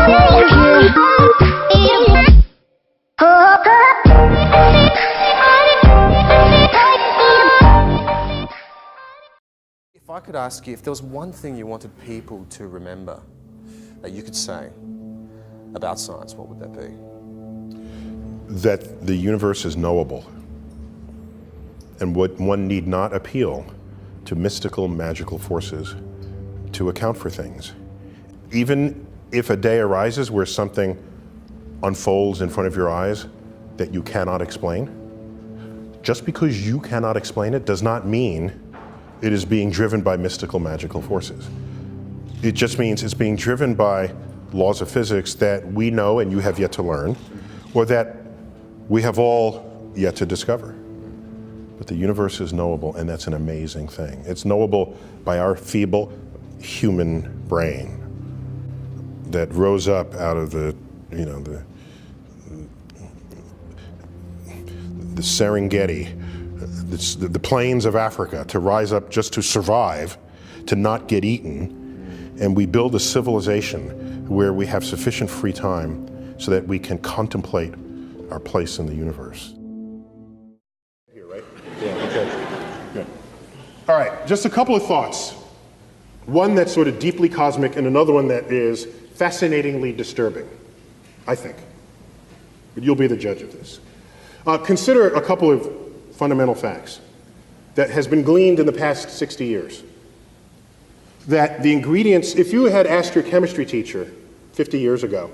If I could ask you, if there was one thing you wanted people to remember that you could say about science, what would that be? That the universe is knowable, and one need not appeal to mystical, magical forces to account for things. Even if a day arises where something unfolds in front of your eyes that you cannot explain, just because you cannot explain it does not mean it is being driven by mystical, magical forces. It just means it's being driven by laws of physics that we know and you have yet to learn, or that we have all yet to discover. But the universe is knowable, and that's an amazing thing. It's knowable by our feeble human brain that rose up out of the Serengeti, the plains of Africa, to rise up just to survive, to not get eaten. And we build a civilization where we have sufficient free time so that we can contemplate our place in the universe. Here, right? Yeah, okay. Good. All right, just a couple of thoughts. One that's sort of deeply cosmic and another one that is fascinatingly disturbing, I think. But you'll be the judge of this. Consider a couple of fundamental facts that has been gleaned in the past 60 years. That the ingredients, if you had asked your chemistry teacher 50 years ago,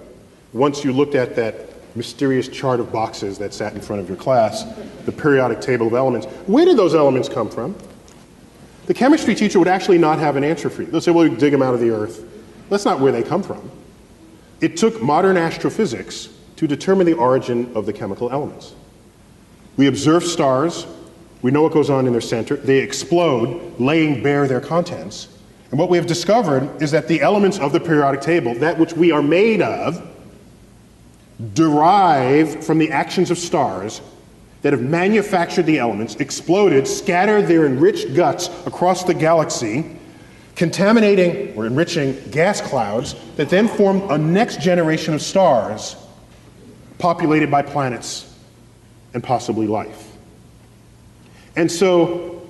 once you looked at that mysterious chart of boxes that sat in front of your class, the periodic table of elements, where did those elements come from? The chemistry teacher would actually not have an answer for you. They'll say, well, we dig them out of the earth. That's not where they come from. It took modern astrophysics to determine the origin of the chemical elements. We observe stars, we know what goes on in their center, they explode, laying bare their contents. And what we have discovered is that the elements of the periodic table, that which we are made of, derive from the actions of stars that have manufactured the elements, exploded, scattered their enriched guts across the galaxy, contaminating or enriching gas clouds that then form a next generation of stars populated by planets and possibly life. And so,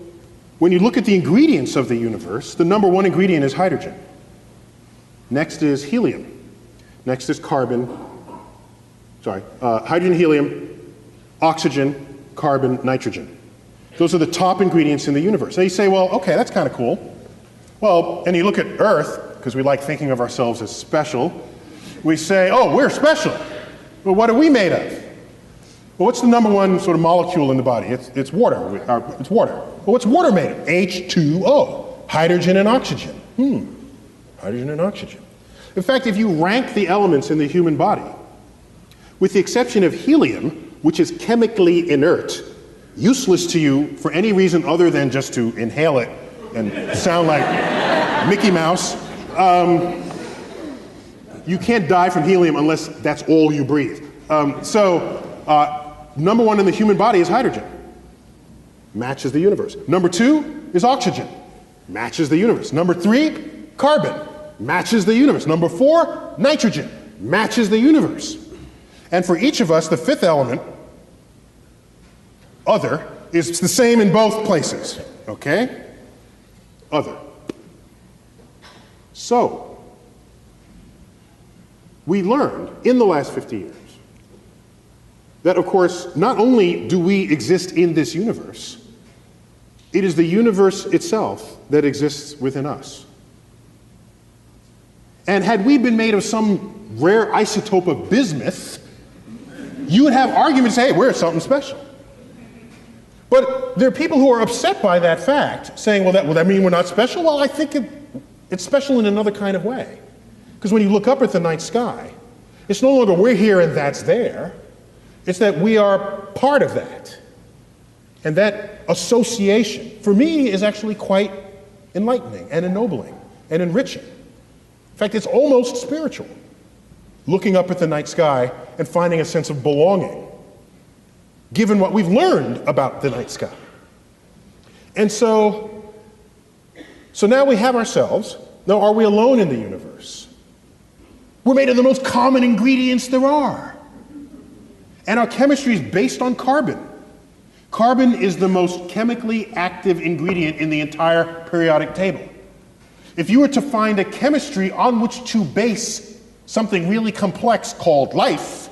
when you look at the ingredients of the universe, the number one ingredient is hydrogen. Next is helium. Next is hydrogen, helium, oxygen, carbon, nitrogen. Those are the top ingredients in the universe. And you say, well, okay, that's kind of cool. Well, and you look at Earth, because we like thinking of ourselves as special, we say, oh, we're special. Well, what are we made of? Well, what's the number one sort of molecule in the body? It's water. It's water. Well, what's water made of? H2O, hydrogen and oxygen. Hydrogen and oxygen. In fact, if you rank the elements in the human body, with the exception of helium, which is chemically inert, useless to you for any reason other than just to inhale it and sound like Mickey Mouse, you can't die from helium unless that's all you breathe. Number one in the human body is hydrogen. Matches the universe. Number two is oxygen. Matches the universe. Number three, carbon. Matches the universe. Number four, nitrogen. Matches the universe. And for each of us, the fifth element, other, is the same in both places. Okay? Other. So, we learned in the last 50 years that, of course, not only do we exist in this universe, it is the universe itself that exists within us. And had we been made of some rare isotope of bismuth, you would have arguments, hey, we're something special. But there are people who are upset by that fact, saying, well, will that mean we're not special? Well, I think it's special in another kind of way. Because when you look up at the night sky, it's no longer we're here and that's there. It's that we are part of that. And that association, for me, is actually quite enlightening and ennobling and enriching. In fact, it's almost spiritual, looking up at the night sky and finding a sense of belonging, given what we've learned about the night sky. And so now we have ourselves. Now, are we alone in the universe? We're made of the most common ingredients there are. And our chemistry is based on carbon. Carbon is the most chemically active ingredient in the entire periodic table. If you were to find a chemistry on which to base something really complex called life,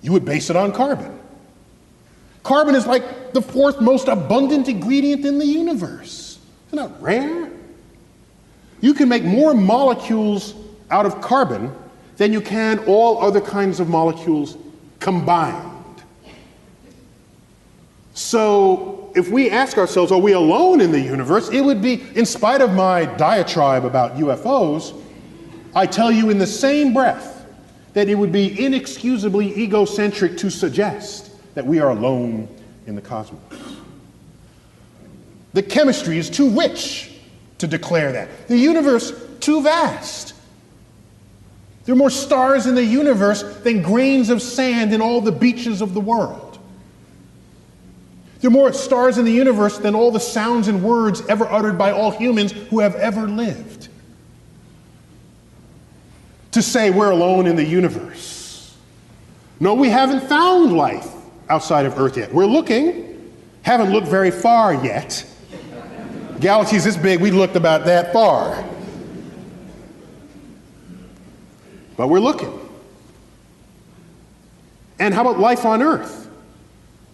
you would base it on carbon. Carbon is like the fourth most abundant ingredient in the universe. Isn't that rare? You can make more molecules out of carbon than you can all other kinds of molecules combined. So if we ask ourselves, are we alone in the universe? It would be, in spite of my diatribe about UFOs, I tell you in the same breath that it would be inexcusably egocentric to suggest that we are alone in the cosmos. The chemistry is too rich to declare that. The universe, too vast. There are more stars in the universe than grains of sand in all the beaches of the world. There are more stars in the universe than all the sounds and words ever uttered by all humans who have ever lived. To say we're alone in the universe. No, we haven't found life outside of Earth yet. We're looking, haven't looked very far yet. Galaxies this big, we looked about that far. But we're looking. And how about life on Earth?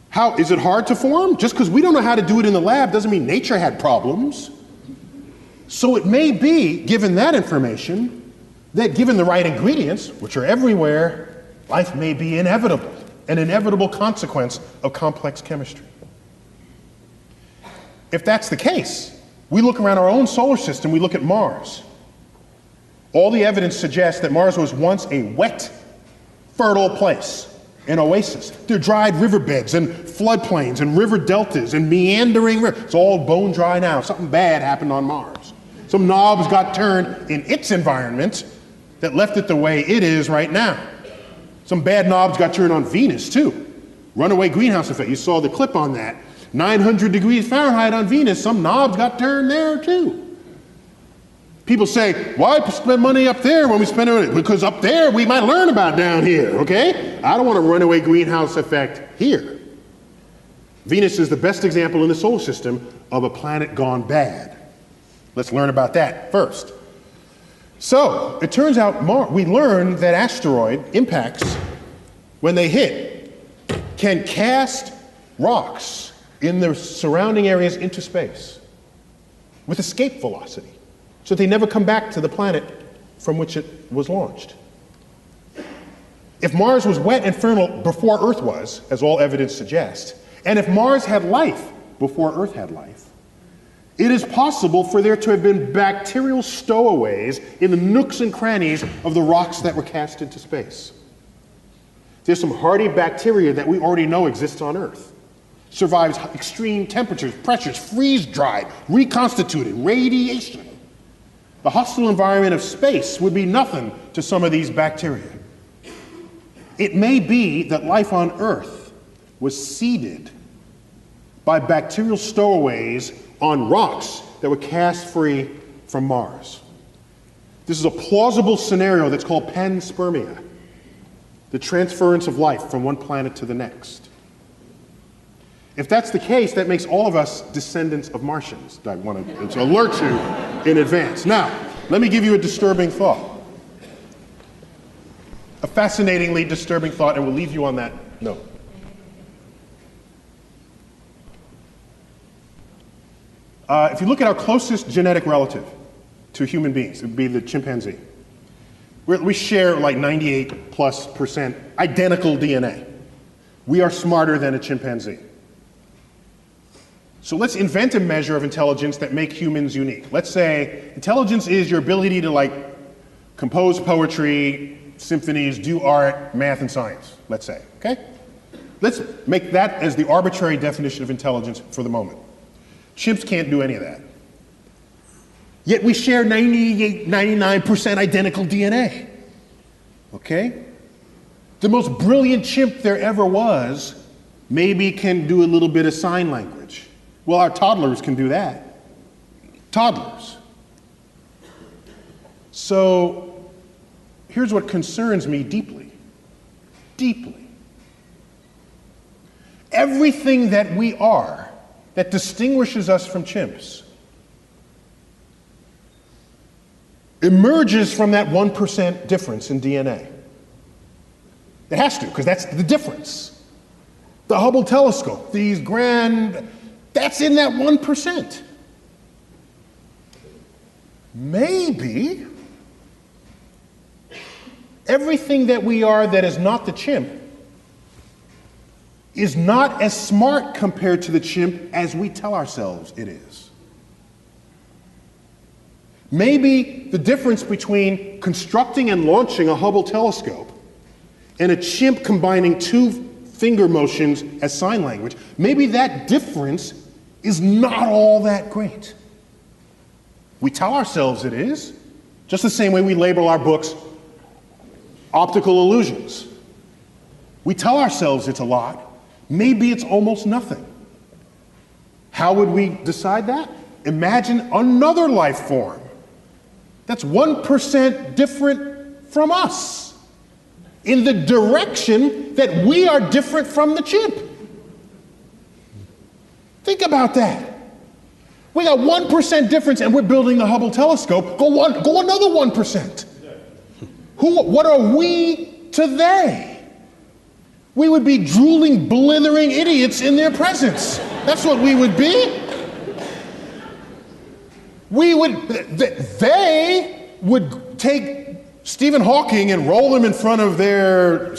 How is it hard to form? Just because we don't know how to do it in the lab doesn't mean nature had problems. So it may be, given that information, that given the right ingredients, which are everywhere, life may be inevitable, an inevitable consequence of complex chemistry. If that's the case, we look around our own solar system, we look at Mars. All the evidence suggests that Mars was once a wet, fertile place, an oasis. There are dried riverbeds and floodplains and river deltas and meandering rivers. It's all bone dry now. Something bad happened on Mars. Some knobs got turned in its environment that left it the way it is right now. Some bad knobs got turned on Venus too. Runaway greenhouse effect. You saw the clip on that. 900 degrees Fahrenheit on Venus. Some knobs got turned there too. People say, why spend money up there when we spend it? Because up there we might learn about down here, okay? I don't want a runaway greenhouse effect here. Venus is the best example in the solar system of a planet gone bad. Let's learn about that first. So, it turns out we learned that asteroid impacts, when they hit, can cast rocks in the surrounding areas into space with escape velocity, so they never come back to the planet from which it was launched. If Mars was wet and fertile before Earth was, as all evidence suggests, and if Mars had life before Earth had life, it is possible for there to have been bacterial stowaways in the nooks and crannies of the rocks that were cast into space. There's some hardy bacteria that we already know exists on Earth. Survives extreme temperatures, pressures, freeze-dried, reconstituted, radiation. The hostile environment of space would be nothing to some of these bacteria. It may be that life on Earth was seeded by bacterial stowaways on rocks that were cast free from Mars. This is a plausible scenario that's called panspermia, the transference of life from one planet to the next. If that's the case, that makes all of us descendants of Martians. I want to alert you in advance. Now, let me give you a disturbing thought. A fascinatingly disturbing thought, and we'll leave you on that note. If you look at our closest genetic relative to human beings, it would be the chimpanzee. We share like 98+% identical DNA. We are smarter than a chimpanzee. So let's invent a measure of intelligence that make humans unique. Let's say intelligence is your ability to like compose poetry, symphonies, do art, math, and science, let's say, okay? Let's make that as the arbitrary definition of intelligence for the moment. Chimps can't do any of that. Yet we share 98, 99% identical DNA, okay? The most brilliant chimp there ever was maybe can do a little bit of sign language. Well, our toddlers can do that. Toddlers. So here's what concerns me deeply. Deeply. Everything that we are that distinguishes us from chimps emerges from that 1% difference in DNA. It has to, because that's the difference. The Hubble telescope, that's in that 1%. Maybe everything that we are that is not the chimp is not as smart compared to the chimp as we tell ourselves it is. Maybe the difference between constructing and launching a Hubble telescope and a chimp combining 2 finger motions as sign language, maybe that difference is not all that great. We tell ourselves it is, just the same way we label our books optical illusions. We tell ourselves it's a lot. Maybe it's almost nothing. How would we decide that? Imagine another life form that's 1% different from us in the direction that we are different from the chimp. Think about that. We got 1% difference and we're building the Hubble telescope. Go another 1%. What are we to they? We would be drooling, blithering idiots in their presence. That's what we would be. They would take Stephen Hawking and roll him in front of their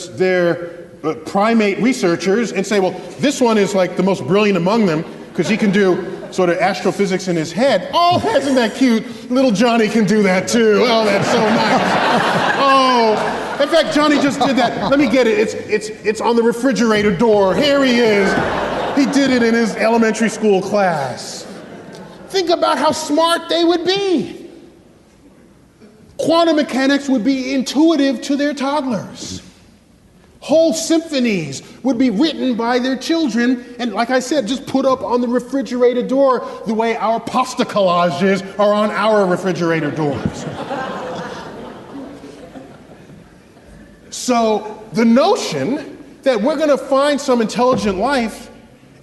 primate researchers and say, well, this one is like the most brilliant among them because he can do sort of astrophysics in his head. Oh, isn't that cute? Little Johnny can do that too. Oh, that's so nice. Oh, in fact, Johnny just did that. Let me get it. It's on the refrigerator door. Here he is. He did it in his elementary school class. Think about how smart they would be. Quantum mechanics would be intuitive to their toddlers. Whole symphonies would be written by their children and, like I said, just put up on the refrigerator door the way our pasta collages are on our refrigerator doors. So the notion that we're going to find some intelligent life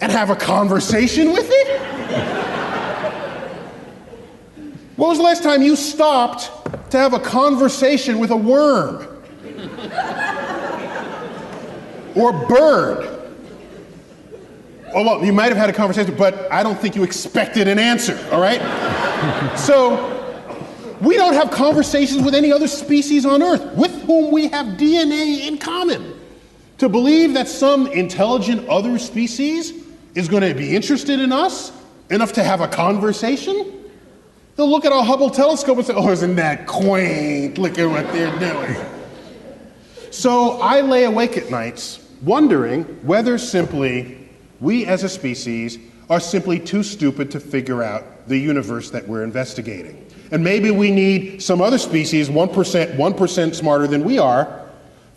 and have a conversation with it? When was the last time you stopped to have a conversation with a worm? Or bird? Oh, well, you might have had a conversation, but I don't think you expected an answer, all right? So, we don't have conversations with any other species on Earth with whom we have DNA in common. To believe that some intelligent other species is going to be interested in us enough to have a conversation, they'll look at our Hubble telescope and say, oh, isn't that quaint? Look at what they're doing. So I lay awake at nights wondering whether simply we as a species are simply too stupid to figure out the universe that we're investigating. And maybe we need some other species, 1% smarter than we are,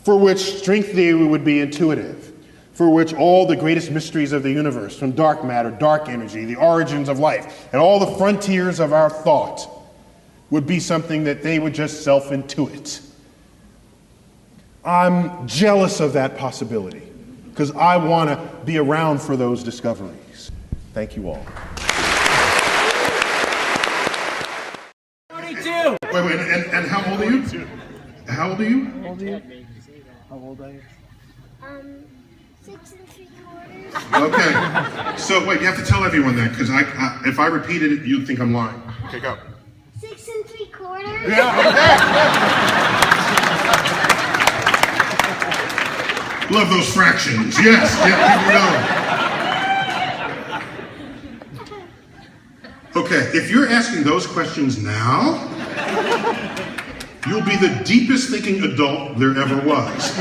for which string theory would be intuitive, for which all the greatest mysteries of the universe, from dark matter, dark energy, the origins of life, and all the frontiers of our thought would be something that they would just self-intuit. I'm jealous of that possibility because I want to be around for those discoveries. Thank you all. 22. Wait, and how old are you? How old are you? How old are you? How old are you? 6 3/4. Okay. So wait, you have to tell everyone that because if I repeated it, you'd think I'm lying. Okay, go. 6 3/4. Yeah. Love those fractions. Yes. Yeah, keep going. Okay, if you're asking those questions now, you'll be the deepest thinking adult there ever was.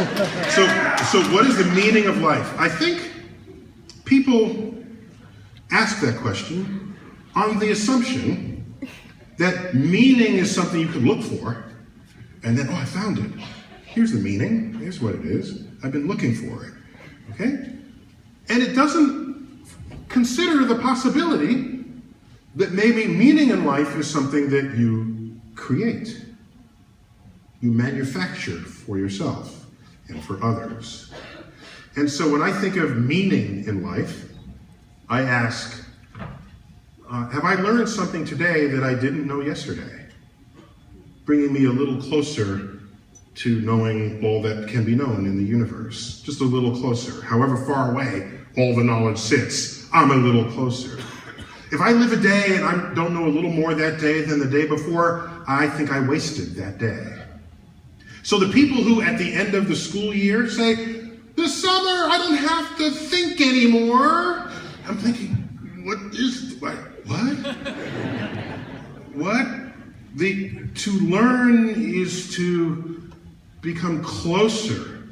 So what is the meaning of life? I think people ask that question on the assumption that meaning is something you can look for, and then, oh, I found it. Here's the meaning. Here's what it is. I've been looking for it. Okay? And it doesn't consider the possibility that maybe meaning in life is something that you create. you manufacture for yourself and for others. And so when I think of meaning in life, I ask, have I learned something today that I didn't know yesterday? Bringing me a little closer to knowing all that can be known in the universe. Just a little closer. However far away all the knowledge sits, I'm a little closer. If I live a day and I don't know a little more that day than the day before, I think I wasted that day. So the people who at the end of the school year say, this summer I don't have to think anymore. I'm thinking, what? To learn is to become closer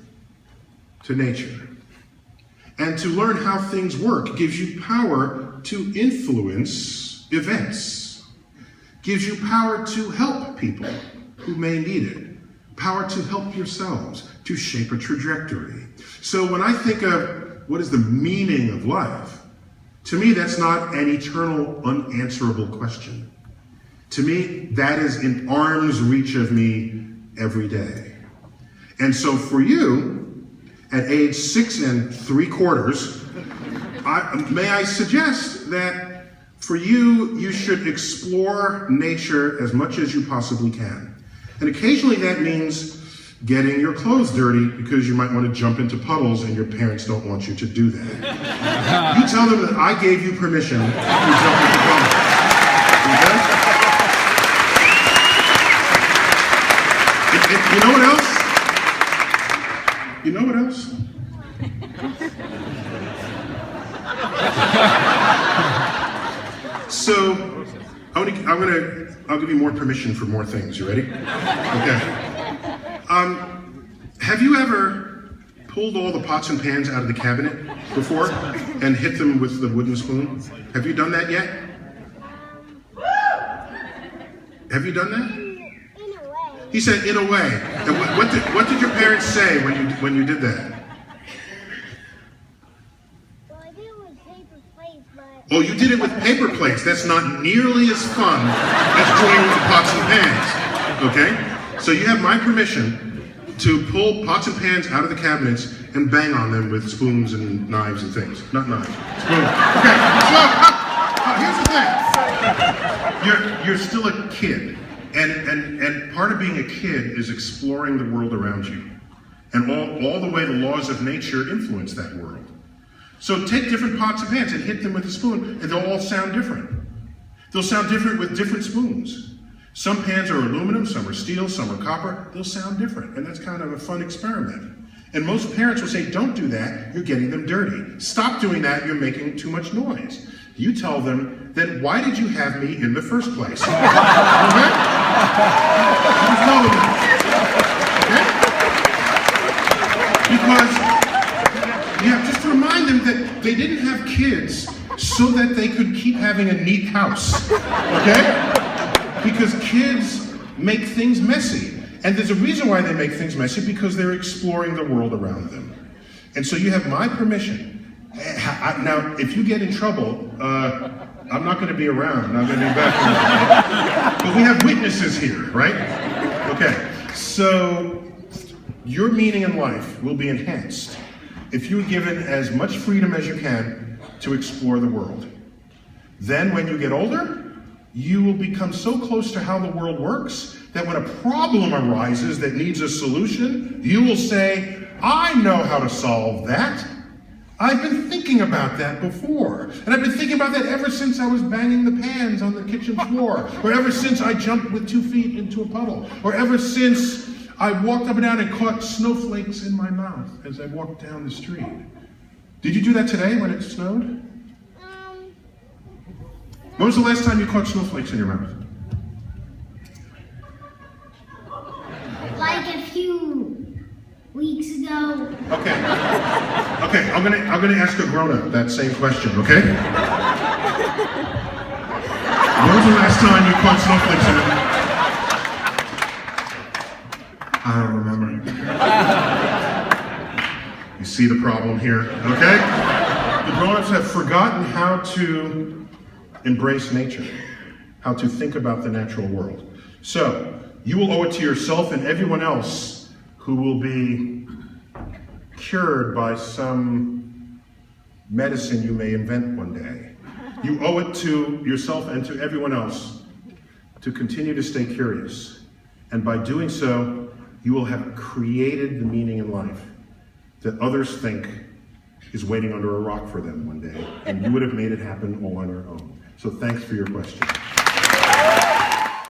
to nature. And to learn how things work gives you power to influence events. Gives you power to help people who may need it. Power to help yourselves, to shape a trajectory. So when I think of what is the meaning of life, to me that's not an eternal, unanswerable question. To me, that is in arm's reach of me every day. And so for you, at age 6 3/4, may I suggest that for you, you should explore nature as much as you possibly can. And occasionally that means getting your clothes dirty because you might want to jump into puddles and your parents don't want you to do that. You tell them that I gave you permission to jump into puddles. Okay? You know what else? You know what else? So, I'll give you more permission for more things. You ready? Okay. Have you ever pulled all the pots and pans out of the cabinet before and hit them with the wooden spoon? Have you done that yet? Have you done that? In a way. He said, in a way. And what did your parents say when you did that? Well, I did it with paper plates, but... Oh, you did it with paper plates. That's not nearly as fun as doing it with the pots and pans. Okay? So you have my permission to pull pots and pans out of the cabinets and bang on them with spoons and knives and things. Not knives. Spoons. Okay. So, here's the thing. You're still a kid. And part of being a kid is exploring the world around you. And all the way the laws of nature influence that world. So take different pots and pans and hit them with a spoon, and they'll all sound different. They'll sound different with different spoons. Some pans are aluminum, some are steel, some are copper. They'll sound different, and that's kind of a fun experiment. And most parents will say, don't do that, you're getting them dirty. Stop doing that, you're making too much noise. You tell them, then why did you have me in the first place? Okay? You tell them that. Okay? Because just to remind them that they didn't have kids so that they could keep having a neat house. Okay? Because kids make things messy. And there's a reason why they make things messy, because they're exploring the world around them. And so you have my permission. Now, if you get in trouble, I'm not going to be around. I'm going to be back. But we have witnesses here, right? Okay. So your meaning in life will be enhanced if you're given as much freedom as you can to explore the world. Then when you get older, you will become so close to how the world works that when a problem arises that needs a solution, you will say, I know how to solve that. I've been thinking about that before. And I've been thinking about that ever since I was banging the pans on the kitchen floor, or ever since I jumped with 2 feet into a puddle, or ever since I walked up and down and caught snowflakes in my mouth as I walked down the street. Did you do that today when it snowed? When was the last time you caught snowflakes in your mouth? Like a few weeks ago. Okay. Okay, I'm gonna ask a grown-up that same question, okay? When was the last time you caught snowflakes in your mouth? I don't remember. You see the problem here, okay? The grown-ups have forgotten how to embrace nature, how to think about the natural world. So, You will owe it to yourself and everyone else who will be cured by some medicine you may invent one day. You owe it to yourself and to everyone else to continue to stay curious. And by doing so, you will have created the meaning in life that others think is waiting under a rock for them one day. And you would have made it happen all on your own. So thanks for your question.